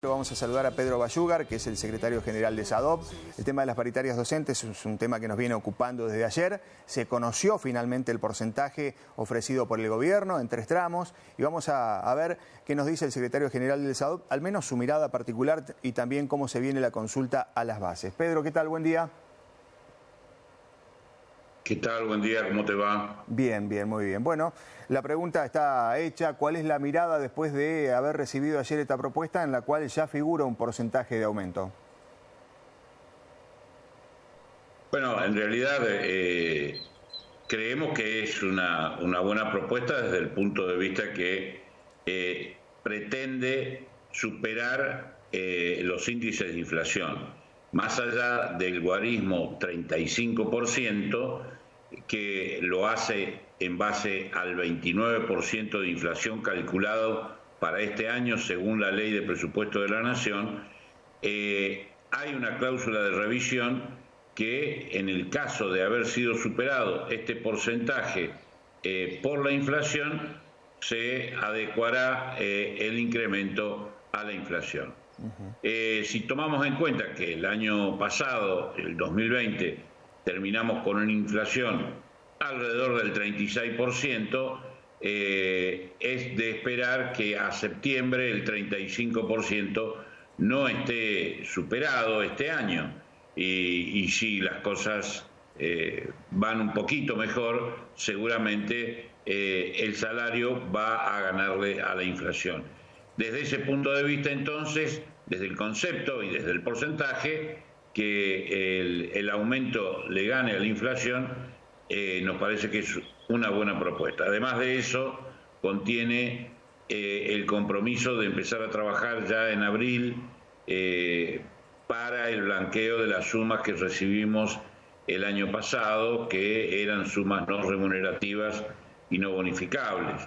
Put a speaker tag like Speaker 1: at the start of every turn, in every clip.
Speaker 1: Vamos a saludar a Pedro Bayúgar, que es el secretario general de SADOP. El tema de las paritarias docentes es un tema que nos viene ocupando desde ayer. Se conoció finalmente el porcentaje ofrecido por el gobierno en 3 tramos y vamos a ver qué nos dice el secretario general del SADOP, al menos su mirada particular y también cómo se viene la consulta a las bases. Pedro, ¿qué tal? Buen día.
Speaker 2: ¿Qué tal? Buen día, ¿cómo te va?
Speaker 1: Bien, muy bien. Bueno, la pregunta está hecha. ¿Cuál es la mirada después de haber recibido ayer esta propuesta en la cual ya figura un porcentaje de aumento?
Speaker 2: Bueno, en realidad creemos que es una buena propuesta desde el punto de vista que pretende superar los índices de inflación. Más allá del guarismo 35%, que lo hace en base al 29% de inflación calculado para este año según la Ley de Presupuesto de la Nación, hay una cláusula de revisión que en el caso de haber sido superado este porcentaje por la inflación, se adecuará el incremento a la inflación. Si tomamos en cuenta que el año pasado, el 2020, terminamos con una inflación alrededor del 36%, es de esperar que a septiembre el 35% no esté superado este año. Y si las cosas van un poquito mejor, seguramente el salario va a ganarle a la inflación. Desde ese punto de vista, entonces, desde el concepto y desde el porcentaje, que el aumento le gane a la inflación, nos parece que es una buena propuesta. Además de eso, contiene el compromiso de empezar a trabajar ya en abril para el blanqueo de las sumas que recibimos el año pasado, que eran sumas no remunerativas y no bonificables.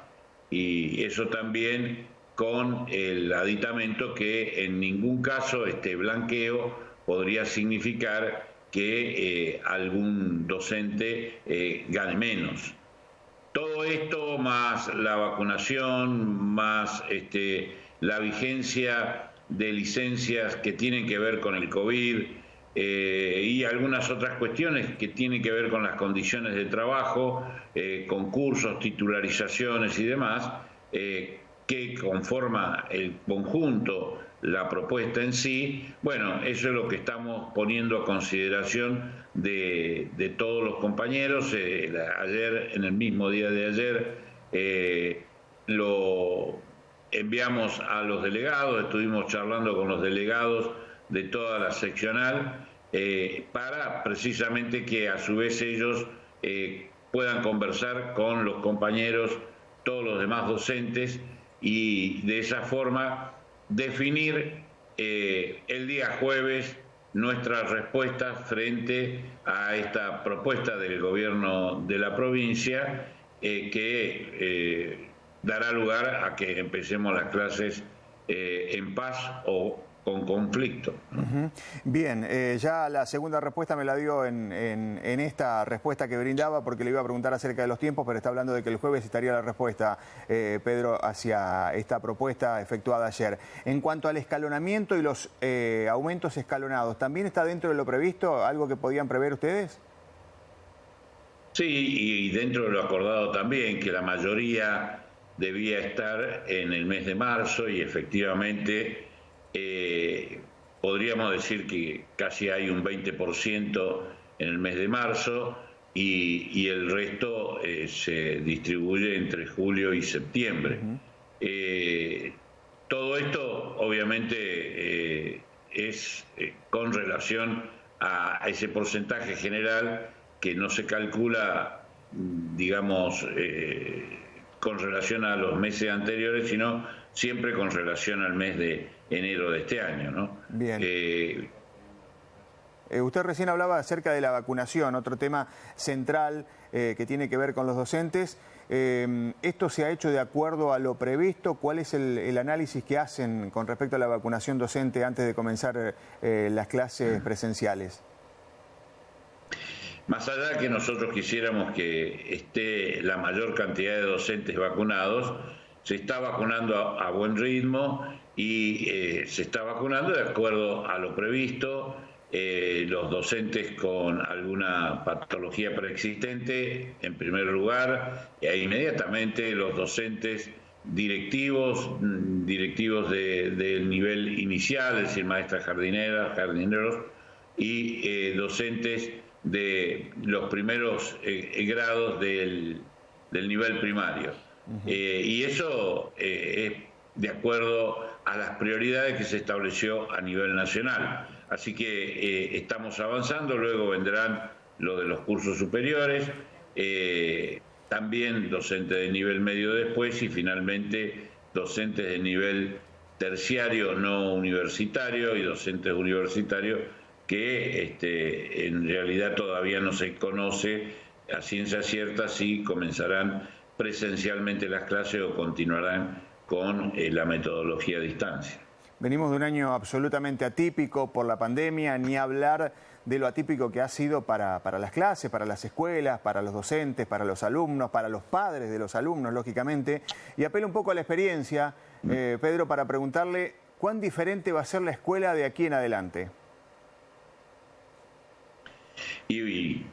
Speaker 2: Y eso también con el aditamento que en ningún caso este blanqueo podría significar que algún docente gane menos. Todo esto más la vacunación, más la vigencia de licencias que tienen que ver con el COVID y algunas otras cuestiones que tienen que ver con las condiciones de trabajo, concursos, titularizaciones y demás, que conforma el conjunto, la propuesta en sí. Bueno, eso es lo que estamos poniendo a consideración de todos los compañeros. Ayer, en el mismo día de ayer, lo enviamos a los delegados, estuvimos charlando con los delegados de toda la seccional, para precisamente que a su vez ellos puedan conversar con los compañeros, todos los demás docentes, y de esa forma definir el día jueves nuestra respuesta frente a esta propuesta del gobierno de la provincia, que dará lugar a que empecemos las clases en paz o con conflicto.
Speaker 1: Bien, ya la segunda respuesta me la dio en esta respuesta que brindaba, porque le iba a preguntar acerca de los tiempos, pero está hablando de que el jueves estaría la respuesta, Pedro, hacia esta propuesta efectuada ayer. En cuanto al escalonamiento y los aumentos escalonados, ¿también está dentro de lo previsto, algo que podían prever ustedes?
Speaker 2: Sí, y dentro de lo acordado también, que la mayoría debía estar en el mes de marzo y efectivamente podríamos decir que casi hay un 20% en el mes de marzo y el resto se distribuye entre julio y septiembre. Todo esto obviamente es con relación a ese porcentaje general que no se calcula, digamos, con relación a los meses anteriores, sino siempre con relación al mes de enero de este año, ¿no?
Speaker 1: Bien. Usted recién hablaba acerca de la vacunación, otro tema central que tiene que ver con los docentes. ¿Esto se ha hecho de acuerdo a lo previsto? ¿Cuál es el análisis que hacen con respecto a la vacunación docente antes de comenzar las clases presenciales?
Speaker 2: Más allá de que nosotros quisiéramos que esté la mayor cantidad de docentes vacunados, se está vacunando a buen ritmo y se está vacunando de acuerdo a lo previsto. Los docentes con alguna patología preexistente, en primer lugar, e inmediatamente los docentes directivos del nivel inicial, es decir, maestras jardineras, jardineros, y docentes de los primeros grados del nivel primario. Y eso es de acuerdo a las prioridades que se estableció a nivel nacional. Así que estamos avanzando, luego vendrán lo de los cursos superiores, también docentes de nivel medio después y finalmente docentes de nivel terciario no universitario y docentes universitarios que en realidad todavía no se conoce a ciencia cierta si comenzarán presencialmente las clases o continuarán con la metodología a distancia.
Speaker 1: Venimos de un año absolutamente atípico por la pandemia, ni hablar de lo atípico que ha sido para las clases, para las escuelas, para los docentes, para los alumnos, para los padres de los alumnos, lógicamente. Y apelo un poco a la experiencia, Pedro, para preguntarle cuán diferente va a ser la escuela de aquí en adelante.
Speaker 2: Y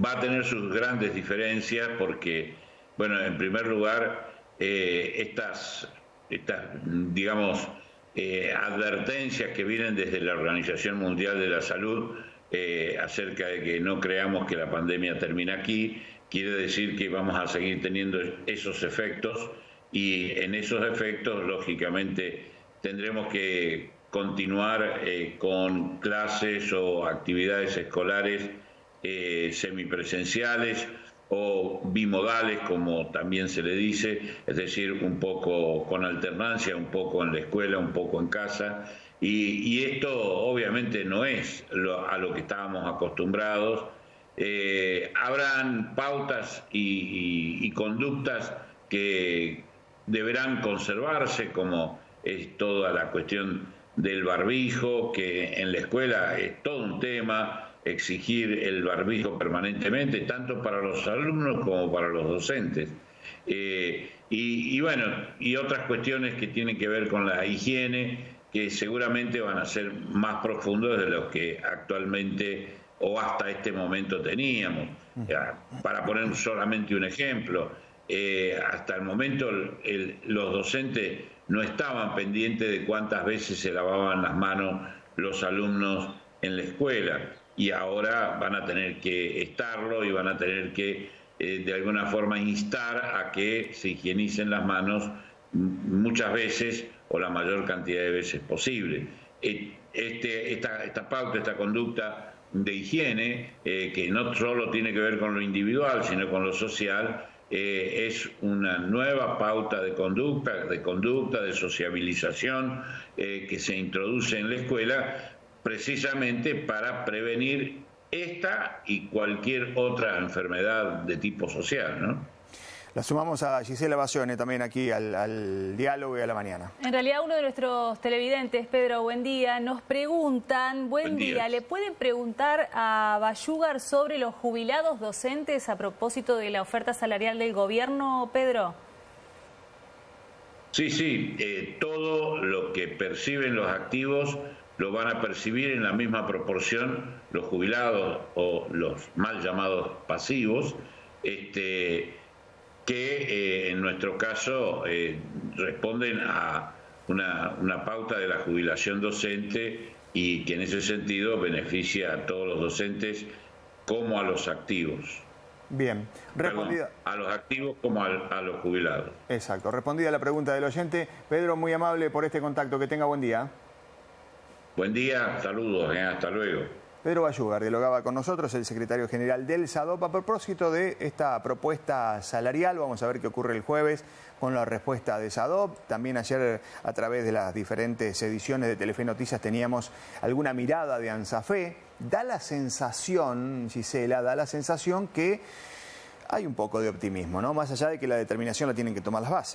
Speaker 2: va a tener sus grandes diferencias porque, bueno, en primer lugar, estas digamos, advertencias que vienen desde la Organización Mundial de la Salud acerca de que no creamos que la pandemia termina aquí, quiere decir que vamos a seguir teniendo esos efectos y en esos efectos, lógicamente, tendremos que continuar con clases o actividades escolares semipresenciales o bimodales, como también se le dice, es decir, un poco con alternancia, un poco en la escuela, un poco en casa, y esto obviamente no es a lo que estábamos acostumbrados. Habrán pautas y conductas que deberán conservarse, como es toda la cuestión del barbijo, que en la escuela es todo un tema, exigir el barbijo permanentemente, tanto para los alumnos como para los docentes. Y bueno, y otras cuestiones que tienen que ver con la higiene, que seguramente van a ser más profundos de los que actualmente o hasta este momento teníamos. Para poner solamente un ejemplo, hasta el momento los docentes no estaban pendientes de cuántas veces se lavaban las manos los alumnos en la escuela, y ahora van a tener que estarlo y van a tener que de alguna forma instar a que se higienicen las manos muchas veces o la mayor cantidad de veces posible. Esta pauta, esta conducta de higiene, que no solo tiene que ver con lo individual, sino con lo social, es una nueva pauta de conducta, de sociabilización que se introduce en la escuela precisamente para prevenir esta y cualquier otra enfermedad de tipo social, ¿no?
Speaker 1: La sumamos a Gisela Bacione también aquí al diálogo y a la mañana.
Speaker 3: En realidad uno de nuestros televidentes, Pedro, buen día, nos preguntan, buen día, ¿le pueden preguntar a Bayugar sobre los jubilados docentes a propósito de la oferta salarial del gobierno, Pedro?
Speaker 2: Sí, todo lo que perciben los activos lo van a percibir en la misma proporción los jubilados o los mal llamados pasivos, que en nuestro caso responden a una pauta de la jubilación docente y que en ese sentido beneficia a todos los docentes como a los activos.
Speaker 1: Bien, respondida.
Speaker 2: Perdón, a los activos como a los jubilados.
Speaker 1: Exacto, respondida la pregunta del oyente. Pedro, muy amable por este contacto, que tenga buen día.
Speaker 2: Buen día, saludos, hasta luego.
Speaker 1: Pedro Bayugar dialogaba con nosotros, el secretario general del SADOP, a propósito de esta propuesta salarial. Vamos a ver qué ocurre el jueves con la respuesta de SADOP. También ayer, a través de las diferentes ediciones de Telefe Noticias, teníamos alguna mirada de ANSAFE. Da la sensación, Gisela, que hay un poco de optimismo, ¿no? Más allá de que la determinación la tienen que tomar las bases.